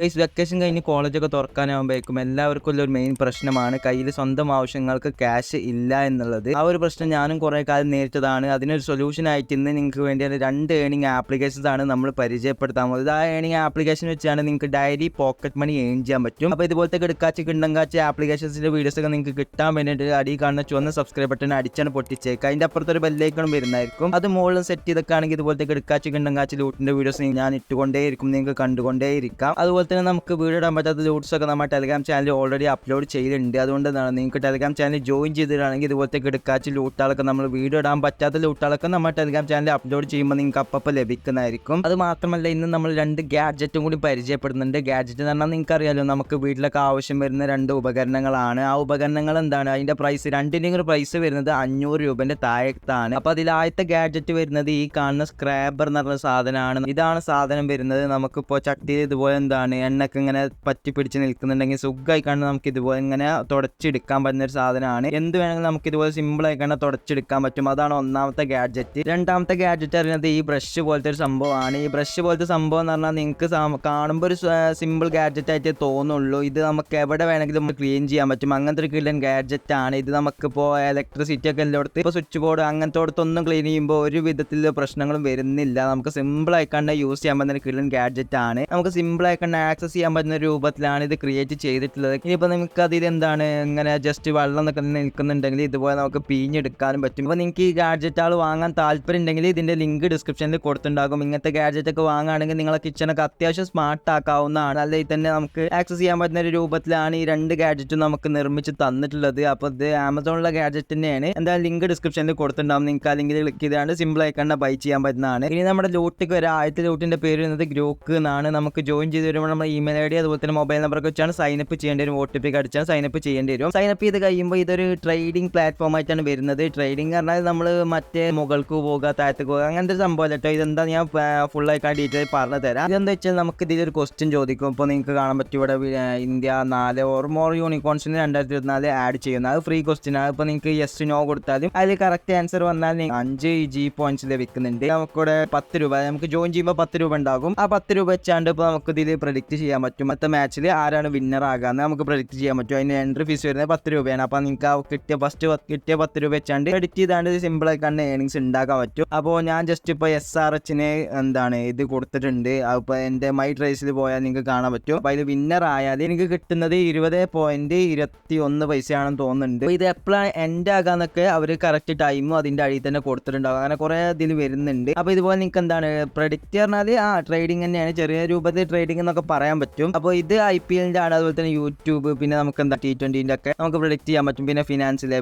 Guys, vacation കഴിഞ്ഞ് കോളേജൊക്കെ തുറക്കാനാകുമ്പോഴേക്കും എല്ലാവർക്കും ഉള്ള ഒരു മെയിൻ പ്രശ്നമാണ് കയ്യിൽ സ്വന്തം ആവശ്യങ്ങൾക്ക് ക്യാഷ് ഇല്ല എന്നുള്ളത്. ആ ഒരു പ്രശ്നം ഞാനും കുറേ കാലം നേരിട്ടതാണ്. അതിനൊരു സൊല്യൂഷൻ ആയിട്ട് ഇന്ന് നിങ്ങൾക്ക് വേണ്ടി 2 ഏണിംഗ് ആപ്ലിക്കേഷൻസ് ആണ് നമ്മൾ പരിചയപ്പെടുത്താൻ പോകുന്നത്. ആ ഏണിംഗ് ആപ്ലിക്കേഷൻ വെച്ചാണ് നിങ്ങൾക്ക് ഡയലി പോക്കറ്റ് മണി ഏൺ ചെയ്യാൻ പറ്റും. അപ്പോൾ ഇതുപോലത്തെ കിടക്കാച്ച് കിണ്ടങ്കാച്ച് ആപ്ലിക്കേഷൻസിന്റെ വീഡിയോസ് ഒക്കെ നിങ്ങൾക്ക് കിട്ടാൻ വേണ്ടിയിട്ട് അടി കാണുന്ന ചുവന്ന സബ്സ്ക്രൈബ് ബട്ടൺ അടിച്ചാണ് പൊട്ടിച്ചേക്കുക. അതിന്റെ അപ്പുറത്തൊരു ബെല്ലൈക്കണും വരുന്നതായിരിക്കും. അത് മുകളിൽ സെറ്റ് ചെയ്തൊക്കെയാണെങ്കിൽ ഇതുപോലത്തെ കിടക്കാച്ച് കിണ്ടങ്കാച്ച് ലൂട്ടിന്റെ വീഡിയോസ് ഞാൻ ഇട്ടുകൊണ്ടേയിരിക്കും, നിങ്ങൾക്ക് കണ്ടുകൊണ്ടേയിരിക്കാം. അതുപോലെ തന്നെ നമുക്ക് വീഡിയോ ഇടാൻ പറ്റാത്ത ലൂട്ട്സ് ഒക്കെ നമ്മുടെ ടെലഗ്രാം ചാനൽ ഓൾറെഡി അപ്ലോഡ് ചെയ്തിട്ടുണ്ട്. അതുകൊണ്ട് നിങ്ങൾക്ക് ടെലഗ്രാം ചാനൽ ജോയിൻ ചെയ്തിട്ടാണെങ്കിൽ ഇതുപോലത്തെ കിടക്കാച്ച് ലൂട്ടുകളൊക്കെ നമ്മൾ വീഡിയോ ഇടാൻ പറ്റാത്ത ലൂട്ടുകളൊക്കെ നമ്മുടെ ടെലഗ്രാം ചാനൽ അപ്ലോഡ് ചെയ്യുമ്പോൾ നിങ്ങൾക്ക് അപ്പം ലഭിക്കുന്നതായിരിക്കും. അത് മാത്രമല്ല ഇന്ന് നമ്മൾ 2 ഗാഡ്ജറ്റും കൂടി പരിചയപ്പെടുന്നുണ്ട്. ഗാഡ്ജറ്റ് എന്ന് പറഞ്ഞാൽ നിങ്ങൾക്ക് അറിയാലോ, നമുക്ക് വീട്ടിലൊക്കെ ആവശ്യം വരുന്ന 2 ഉപകരണങ്ങളാണ്. ആ ഉപകരണങ്ങൾ എന്താണ്, അതിന്റെ പ്രൈസ് രണ്ടിൻ്റെയും ഒരു പ്രൈസ് വരുന്നത് 500 രൂപന്റെ താഴത്താണ്. അപ്പോൾ അതിൽ ആദ്യത്തെ ഗാഡ്ജറ്റ് വരുന്നത് ഈ കാണുന്ന സ്ക്രാബർ എന്ന് പറഞ്ഞ സാധനമാണ്. ഇതാണ് സാധനം വരുന്നത്. നമുക്കിപ്പോൾ ചട്ടിയിൽ ഇതുപോലെ എന്താണ് എണ്ണൊക്കെ ഇങ്ങനെ പറ്റി പിടിച്ച് നിൽക്കുന്നുണ്ടെങ്കിൽ സുഖമായി കാണുന്ന നമുക്ക് ഇതുപോലെ ഇങ്ങനെ തുടച്ചെടുക്കാൻ പറ്റുന്ന ഒരു സാധനമാണ്. എന്ത് വേണമെങ്കിലും നമുക്ക് ഇതുപോലെ സിമ്പിൾ ആയി കാണാൻ തുടച്ചെടുക്കാൻ പറ്റും. അതാണ് ഒന്നാമത്തെ ഗാഡ്ജറ്റ്. രണ്ടാമത്തെ ഗാഡ്ജറ്റ് അറിയുന്നത് ഈ ബ്രഷ് പോലത്തെ ഒരു സംഭവമാണ്. ഈ ബ്രഷ് പോലത്തെ സംഭവം എന്ന് പറഞ്ഞാൽ നിങ്ങൾക്ക് കാണുമ്പോൾ ഒരു സിമ്പിൾ ഗാഡ്ജറ്റ് ആയിട്ട് തോന്നുള്ളൂ. ഇത് നമുക്ക് എവിടെ വേണമെങ്കിലും നമുക്ക് ക്ലീൻ ചെയ്യാൻ പറ്റും. അങ്ങനത്തെ ഒരു കില്ലൻ ഗാഡ്ജറ്റ് ആണ് ഇത്. നമുക്കിപ്പോൾ ഇലക്ട്രിസിറ്റി ഒക്കെ എല്ലായിടത്ത് ഇപ്പോൾ സ്വിച്ച് ബോർഡ് അങ്ങനത്തെ അടുത്തൊന്നും ക്ലീൻ ചെയ്യുമ്പോൾ ഒരു വിധത്തിലുള്ള പ്രശ്നങ്ങളും വരുന്നില്ല. നമുക്ക് സിമ്പിൾ ആയിക്കാണ്ട് യൂസ് ചെയ്യാൻ പറ്റുന്ന ഒരു കില്ലൻ ഗാഡ്ജറ്റ് ആണ്. നമുക്ക് സിമ്പിൾ ആയിക്കാണ്ട് ആക്സസ് ചെയ്യാൻ പറ്റുന്ന രൂപത്തിലാണ് ഇത് ക്രിയേറ്റ് ചെയ്തിട്ടുള്ളത്. ഇനിയിപ്പോൾ നിങ്ങൾക്ക് അതിൽ എന്താണ് ഇങ്ങനെ ജസ്റ്റ് വെള്ളം ഒക്കെ നിൽക്കുന്നുണ്ടെങ്കിൽ ഇതുപോലെ നമുക്ക് പിഴിഞ്ഞെടുക്കാനും പറ്റും. അപ്പോൾ നിങ്ങൾക്ക് ഈ ഗാഡ്ജറ്റുകൾ വാങ്ങാൻ താല്പര്യം ഉണ്ടെങ്കിൽ ഇതിന്റെ ലിങ്ക് ഡിസ്ക്രിപ്ഷനിൽ കൊടുത്തിട്ടുണ്ടാകും. ഇങ്ങനത്തെ ഗാഡ്ജറ്റ് ഒക്കെ വാങ്ങുകയാണെങ്കിൽ നിങ്ങളെ കിച്ചണൊക്കെ അത്യാവശ്യം സ്മാർട്ട് ആക്കാവുന്നതാണ്. അല്ലെങ്കിൽ തന്നെ നമുക്ക് ആക്സസ് ചെയ്യാൻ പറ്റുന്ന ഒരു രൂപത്തിലാണ് ഈ 2 ഗാഡ്ജറ്റും നമുക്ക് നിർമ്മിച്ച് തന്നിട്ടുള്ളത്. അപ്പോൾ ഇത് ആമസോണിലെ ഗാഡ്ജറ്റ് തന്നെയാണ്. എന്തായാലും ലിങ്ക് ഡിസ്ക്രിപ്ഷനിൽ കൊടുത്തിട്ടുണ്ടാകും. നിങ്ങൾക്ക് ആ ലിങ്കിൽ ക്ലിക്ക് ചെയ്താണ് സിമ്പിൾ ആയിക്കാണ്ട് ബൈ ചെയ്യാൻ പറ്റുന്നതാണ്. ഇനി നമ്മുടെ ലൂട്ടിക്ക് വരെ ആദ്യത്തെ ലൂട്ടിന്റെ പേര് വരുന്നത് ഗ്രോക്ക് എന്നാണ്. നമുക്ക് ജോയിൻ ചെയ്ത് വരുമ്പോൾ നമ്മുടെ ഇമെയിൽ ഐ ഡി അതുപോലെ തന്നെ മൊബൈൽ നമ്പർ ഒക്കെ വെച്ചാണ് സൈനപ്പ് ചെയ്യേണ്ടി വരും. OTP അടിച്ചാൽ സൈനപ്പ് ചെയ്യേണ്ടി വരും. സൈനപ്പ് ചെയ്ത് കഴിയുമ്പോൾ ഇതൊരു ട്രേഡിംഗ് പ്ലാറ്റ്ഫോം ആയിട്ടാണ് വരുന്നത്. ട്രേഡിംഗ് പറഞ്ഞാൽ നമ്മൾ മറ്റേ മുകൾക്ക് പോകുക താഴത്തേക്ക് പോകുക അങ്ങനത്തെ ഒരു സംഭവം കേട്ടോ. ഇതെന്താ ഞാൻ ഫുൾ ആയിട്ട് ഡീറ്റെയിൽ പറഞ്ഞു തരാം. ഇതെന്താ വെച്ചാൽ നമുക്ക് ഇതിലൊരു ക്വസ്റ്റ്യൻ ചോദിക്കും. ഇപ്പോൾ നിങ്ങൾക്ക് കാണാൻ പറ്റും ഇവിടെ ഇന്ത്യ 4 ഓർ മോർ യൂണിക്കോൺസിന് 2024 ആഡ് ചെയ്യുന്നത്. അത് ഫ്രീ ക്വസ്റ്റ്യൻ ആണ്. ഇപ്പോൾ നിങ്ങൾക്ക് യെസ് നോ കൊടുത്താലും അതിൽ കറക്റ്റ് ആൻസർ വന്നാൽ 5 G പോയിന്റ്സ് ലഭിക്കുന്നുണ്ട്. നമുക്കിവിടെ 10 രൂപ നമുക്ക് ജോയിൻ ചെയ്യുമ്പോൾ 10 രൂപ ഉണ്ടാകും. ആ 10 രൂപ വെച്ചാണ്ട് ഇപ്പോൾ നമുക്ക് ഇതിൽ പ്രഡിക്റ്റ് ചെയ്യാൻ പറ്റും. മറ്റേ മാച്ചിൽ ആരാണ് വിന്നർ ആകാന്ന് നമുക്ക് പ്രഡിക്റ്റ് ചെയ്യാൻ പറ്റും. അതിന് എൻട്രി ഫീസ് വരുന്നത് 10 രൂപയാണ്. അപ്പോൾ നിങ്ങൾക്ക് ആ കിട്ടിയ 10 രൂപ വെച്ചാണ്ട് പ്രഡിക്റ്റ് ചെയ്താണ്ട് സിമ്പിൾ ആയിക്കാണ്ട് ഏണിങ്സ് ഉണ്ടാക്കാൻ പറ്റും. അപ്പോൾ ഞാൻ ജസ്റ്റ് ഇപ്പോൾ SRHന് എന്താണ് ഇത് കൊടുത്തിട്ടുണ്ട്. അപ്പോൾ എൻ്റെ മൈ ട്രേസിൽ പോയാൽ നിങ്ങൾക്ക് കാണാൻ പറ്റും. അപ്പോൾ അതിൽ വിന്നർ ആയാൽ എനിക്ക് കിട്ടുന്നത് 20.21 പൈസയാണെന്ന് തോന്നുന്നുണ്ട്. ഇത് എപ്പോഴാണ് എൻഡ് ആകാന്നൊക്കെ അവർ കറക്റ്റ് ടൈമും അതിൻ്റെ അടിയിൽ തന്നെ കൊടുത്തിട്ടുണ്ടാകും. അങ്ങനെ കുറേ ഇതിൽ വരുന്നുണ്ട്. അപ്പോൾ ഇതുപോലെ നിങ്ങൾക്ക് എന്താണ് പ്രഡിക്റ്റ് പറഞ്ഞാൽ ട്രേഡിംഗ് തന്നെയാണ്. ചെറിയ രൂപത്തിൽ ട്രേഡിംഗ് എന്നൊക്കെ പറയാൻ പറ്റും. അപ്പോൾ ഇത് IPLന്റെ ആണ്. അതുപോലെ തന്നെ യൂട്യൂബ്, പിന്നെ നമുക്ക് എന്താ T20ന്റെ ഒക്കെ നമുക്ക് പ്രഡിക്റ്റ് ചെയ്യാൻ പറ്റും. പിന്നെ ഫിനാൻസിൽ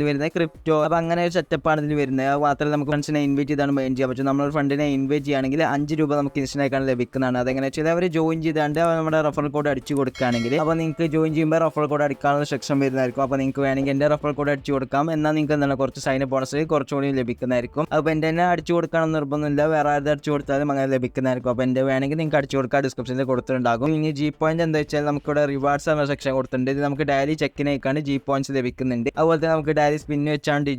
വരുന്നത് ക്രിപ്റ്റോ. അപ്പോൾ അങ്ങനെ ഒരു സെറ്റപ്പാണ് ഇതിൽ വരുന്നത്. അത് മാത്രമല്ല നമുക്ക് ഫ്രണ്ട്സിനെ ഇൻവൈറ്റ് ചെയ്താണ് മെയിൻ ചെയ്യാൻ പറ്റും. നമ്മളൊരു ഫ്രണ്ടിനെ ഇൻവൈറ്റ് ചെയ്യുകയാണെങ്കിൽ 5 രൂപ നമുക്ക് ഇൻസ്റ്റൻ്റായിക്കാണ് ലഭിക്കുന്നതാണ്. അതെങ്ങനെ വെച്ചാൽ അവർ ജോയിൻ ചെയ്താണ്ട് നമ്മുടെ റെഫറൽ കോഡ് അടിച്ചു കൊടുക്കുകയാണെങ്കിൽ അപ്പോൾ നിങ്ങൾക്ക് ജോയിൻ ചെയ്യുമ്പോൾ റെഫറൽ കോഡ് അടിക്കാനുള്ള സെക്ഷൻ വരുന്നതായിരിക്കും. അപ്പോൾ നിങ്ങൾക്ക് വേണമെങ്കിൽ എൻ്റെ റെഫറൽ കോഡ് അടിച്ചു കൊടുക്കാം. എന്നാൽ നിങ്ങൾക്ക് എന്താണ് കുറച്ച് സൈനപ്പ് ബോണസ് കുറച്ചുകൂടി ലഭിക്കുന്നതായിരിക്കും. അപ്പോൾ എൻ്റെ തന്നെ അടിച്ചു കൊടുക്കണം നിർബന്ധമില്ല, വേറെ ആരുടെ അടിച്ചു കൊടുത്താലും അങ്ങനെ ലഭിക്കുന്നതായിരിക്കും. അപ്പോൾ എൻ്റെ വേണമെങ്കിൽ നിങ്ങൾക്ക് അടിച്ചു കൊടുക്കുക, ഡിസ്ക്രിപ്ഷനിൽ കൊടുത്തിട്ടുണ്ടാകും. ഇനി G പോയിന്റ് എന്താ വെച്ചാൽ നമുക്കിവിടെ റിവാർഡ്സ് എന്ന സെക്ഷൻ കൊടുത്തിട്ടുണ്ട്. ഇത് നമുക്ക് ഡെയിലി ചെക്കിനേക്കാണ് G പോയിന്റ്സ് ലഭിക്കുന്നുണ്ട്. അതുപോലെ തന്നെ നമുക്ക് ഡെയിലി സ്പിന്ന് വെച്ചാണ്ട്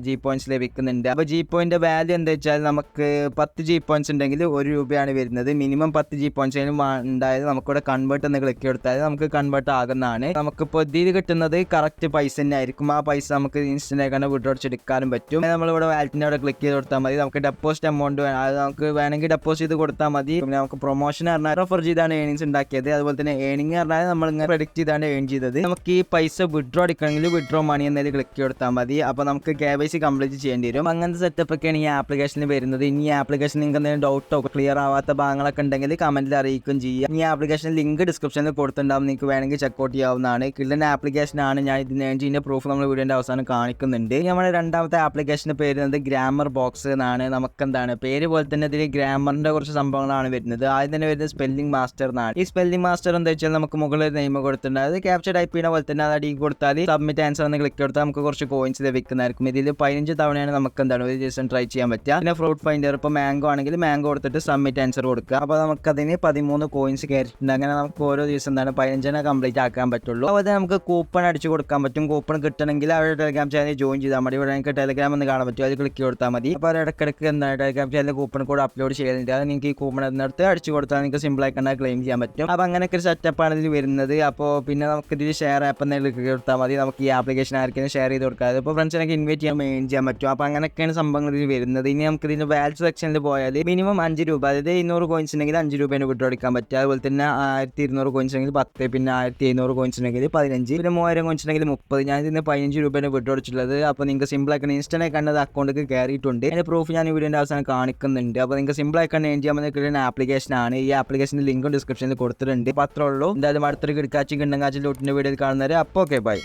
G പോയിന്റ്സ് ലഭിക്കുന്നുണ്ട്. അപ്പോൾ G പോയിന്റ് വാല്യൂ എന്താ വെച്ചാൽ നമുക്ക് 10 G പോയിന്റ്സ് ഉണ്ടെങ്കിൽ 1 രൂപയാണ് വരുന്നത്. മിനിമം 10 G പോയിന്റ്സ് ഉണ്ടായത് നമുക്കിവിടെ കൺവേർട്ട് എന്ന് ക്ലിക്ക് കൊടുത്താൽ നമുക്ക് കൺവേർട്ട് ആകുന്നതാണ്. നമുക്കിപ്പോൾ ഇതിൽ കിട്ടുന്നത് കറക്റ്റ് പൈസ തന്നെ ആയിരിക്കും. ആ പൈസ നമുക്ക് ഇൻസ്റ്റന്റ് ആയിക്കാണ്ട് വിഡ്രോ എടുക്കാനും പറ്റും. നമ്മളിവിടെ വാലറ്റിൻ്റെ അവിടെ ക്ലിക്ക് ചെയ്ത് കൊടുത്താൽ മതി. നമുക്ക് ഡെപ്പോസിറ്റ് എമൗണ്ട് അത് നമുക്ക് വേണമെങ്കിൽ ഡെപ്പോസിറ്റ് ചെയ്ത് കൊടുത്താൽ മതി. പിന്നെ നമുക്ക് പ്രൊമോഷൻ പറഞ്ഞാൽ റെഫർ ചെയ്താണ് ഏണിങ്സ് ഉണ്ടാക്കിയത്. അതുപോലെ തന്നെ ഏണിംഗ് പറഞ്ഞാൽ നമ്മൾ ഇങ്ങനെ പ്രഡിക്റ്റ് ചെയ്താണ് ഏൺ ചെയ്തത്. നമുക്ക് ഈ പൈസ വിഡ്രോ എടുക്കണമെങ്കിൽ വിഡ്രോ മണി എന്നതിൽ ക്ലിക്ക് കൊടുത്താൽ മതി. അപ്പോൾ നമുക്ക് KYC കംപ്ലീറ്റ് ചെയ്യേണ്ടി വരും. അങ്ങനത്തെ സെറ്റപ്പ് ഒക്കെയാണ് ഈ ആപ്ലിക്കേഷനിൽ വരുന്നത്. ഇനി ഈ ആപ്ലിക്കേഷൻ നിങ്ങൾക്ക് എന്തെങ്കിലും ഡൗട്ടോ ക്ലിയർ ആവാത്ത ഭാഗങ്ങളൊക്കെ ഉണ്ടെങ്കിൽ കമന്റിൽ അറിയിക്കുകയും ചെയ്യാം. ഈ ആപ്ലിക്കേഷൻ ലിങ്ക് ഡിസ്ക്രിപ്ഷനിൽ കൊടുത്തിട്ടുണ്ടാവും. നിങ്ങൾക്ക് വേണമെങ്കിൽ ചെക്കൗട്ട് ചെയ്യാവുന്നതാണ്. കില്ലൻ ആപ്ലിക്കേഷൻ ആണ്. ഞാൻ ഇതിന്റെ പ്രൂഫ് നമ്മൾ വീഡിയോന്റെ അവസാനം കാണിക്കുന്നുണ്ട്. നമ്മുടെ രണ്ടാമത്തെ ആപ്ലിക്കേഷന്റെ പേര് ഗ്രാമർ ബോക്സ് എന്നാണ്. നമുക്ക് എന്താണ് പേര് പോലെ തന്നെ ഇതിൽ ഗ്രാമറിന്റെ കുറച്ച് സംഭവങ്ങളാണ് വരുന്നത്. ആദ്യം തന്നെ വരുന്നത് സ്പെല്ലിംഗ് മാസ്റ്റർ എന്നാണ്. ഈ സ്പെല്ലിംഗ് മാസ്റ്റർ എന്താ വെച്ചാൽ നമുക്ക് മുകളിൽ നെയിം കൊടുത്തിട്ടുണ്ട്. അത് ക്യാപ്ചർ ടൈപ്പ് ചെയ്യുന്ന പോലെ തന്നെ അത് അടി കൊടുത്താൽ സബ്മിറ്റ് ആൻസർ എന്ന് ക്ലിക്ക് കൊടുത്താൽ നമുക്ക് കുറച്ച് കോയിൻസ് ലഭിക്കുന്നതായിരിക്കും. ഇതിൽ 15 തവണയാണ് നമുക്ക് എന്താണ് ഒരു ദിവസം ട്രൈ ചെയ്യാൻ പറ്റുക. പിന്നെ ഫ്രൂട്ട് ഫൈൻഡർ ഇപ്പോൾ മാംഗോ ആണെങ്കിൽ മാംഗോ കൊടുത്തിട്ട് സബ്മിറ്റ് ആൻസർ കൊടുക്കുക. അപ്പോൾ നമുക്കതിന് 13 കോയിൻസ് കയറിയിട്ടുണ്ട്. അങ്ങനെ നമുക്ക് ഓരോ ദിവസം എന്താണ് 15 കംപ്ലീറ്റ് ആക്കാൻ പറ്റുള്ളൂ. അതുപോലെ നമുക്ക് കൂപ്പൺ അടിച്ചു കൊടുക്കാൻ പറ്റും. കൂപ്പൺ കിട്ടണമെങ്കിൽ അവരുടെ ടെലഗ്രാം ചാനൽ ജോയിൻ ചെയ്താൽ മതി. ഇവിടെ നിങ്ങൾക്ക് ടെലഗ്രാം എന്ന് കാണാൻ പറ്റും. അത് ക്ലിക്ക് കൊടുത്താൽ മതി. അപ്പോൾ ഇടയ്ക്കിടയ്ക്ക് എന്താണ് Telegram channel coupon code upload ചെയ്യുന്നുണ്ട്. അത് നിങ്ങൾക്ക് ഈ കൂപ്പൺ എന്നിടത്ത് അടിച്ചു കൊടുത്താൽ നിങ്ങൾക്ക് സിമ്പിൾ ആയിക്കാണ്ട് ക്ലെയിം ചെയ്യാൻ പറ്റും. അപ്പോൾ അങ്ങനെയൊക്കെ ഒരു സെറ്റപ്പാണ് ഇതിൽ വരുന്നത്. അപ്പോൾ പിന്നെ നമുക്ക് ഇതിൽ ഷെയർ ആപ്പ് എന്തെങ്കിലും കൊടുത്താൽ മതി, നമുക്ക് ഈ ആപ്ലിക്കേഷൻ ആർക്കെങ്കിലും ഷെയർ ചെയ്ത് കൊടുക്കാതെ ഇപ്പോൾ ഫ്രണ്ട്സിനൊക്കെ ഇൻവൈറ്റ് ചെയ്യാൻ മെയിൻ ചെയ്യാൻ പറ്റും. അപ്പോൾ അങ്ങനെയൊക്കെയാണ് സംഭവങ്ങൾ ഇതിൽ വരുന്നത്. ഇനി നമുക്ക് ഇതിൻ്റെ വാൽറ്റ് സെക്ഷനിൽ പോയാൽ മിനിമം 5 രൂപ, അതായത് 200 കോയിൻസ് ഉണ്ടെങ്കിൽ 5 രൂപേനെ വിട്ടു കൊടുക്കാൻ പറ്റുക. അതുപോലെ തന്നെ 1200 കോയിൻസ് ഉണ്ടെങ്കിൽ 10, പിന്നെ 1700 കോയിൻസ് ഉണ്ടെങ്കിൽ 15, പിന്നെ 3000 കോയിൻസ് ഉണ്ടെങ്കിൽ 30. ഞാൻ ഇതിന് 15 രൂപേനെ വിട്ടു കൊടുത്തിട്ടുള്ളത്. അപ്പോൾ നിങ്ങൾക്ക് സിമ്പിളായിട്ട് ഇൻസ്റ്റൻ്റായി കണ്ടത് അക്കൗണ്ടിലേക്ക് കയറിയിട്ടുണ്ട്. അതിൻ്റെ പ്രൂഫ് ഞാൻ വീഡിയോൻ്റെ അവസാനം കാണിക്കുന്നുണ്ട്. അപ്പോൾ നിങ്ങൾക്ക് സിമ്പിളായി കണ്ട് ഏൺ ചെയ്യാൻ പറ്റുന്ന ആപ്ലിക്കേഷനാണ്. ഈ ആപ്ലിക്കേഷൻ്റെ ലിങ്കും ഡിസ്ക്രിപ്ഷനിൽ കൊടുത്തിട്ടുണ്ട്. അപ്പോൾ അത്രേ ഉള്ളൂ. എന്തായാലും അടുത്തൊരു കിടക്കാച്ചും കിണ്ടങ്കാച്ചും ലൂട്ടിൻ്റെ വീഡിയോയിൽ കാണുന്നവരെ അപ്പോൾ ഓക്കെ ബൈ.